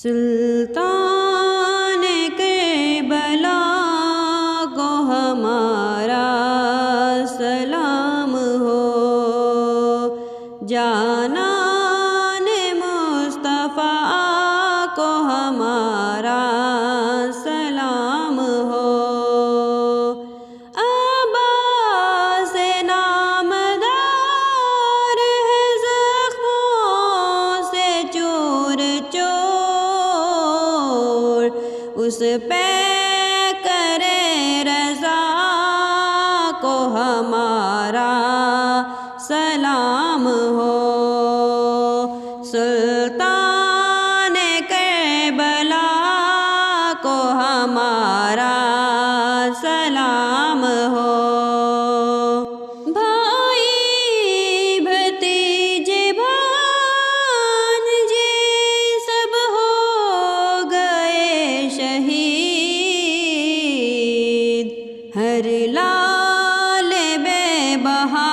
سلطان کربلا کو ہمارا سلام ہو، جانان مصطفیٰ کو ہمارا سلام ہو۔ عباس نامدار ہے زخموں سے چور چور، اس پہ کرے رضا کو ہمارا سلام ہو۔ سلطان کربلا کو ہمارا سلام ہو۔ بھائی بھتیجے بھانجے سب ہو گئے شہید، ہر لال بے بہا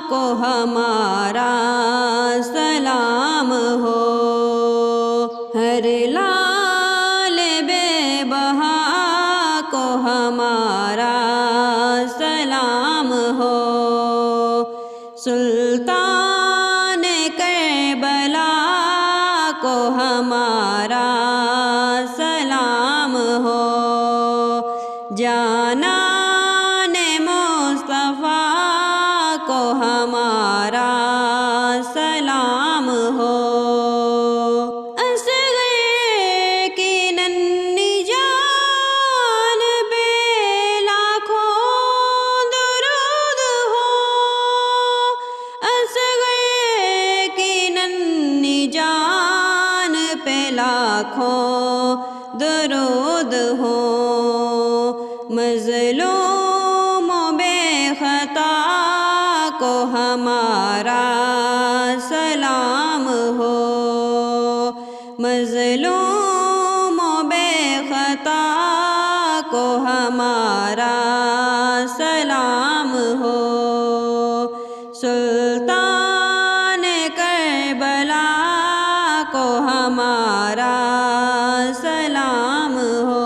کو ہمارا سلام ہو۔ ہر لال بے بہا کو ہمارا سلام ہو۔ سلطان کربلا کو ہمارا سلام ہو، جانان مصطفیٰ کو ہمارا سلام ہو۔ اصغر کی ننھی جان پہ لاکھوں درود ہو، اصغر کی ننھی جان پہ لاکھوں درود ہو۔ مظلوم و بے خطا کو ہمارا سلام ہو، مظلوم و بے خطا کو ہمارا سلام ہو۔ سلطان کربلا کو ہمارا سلام ہو،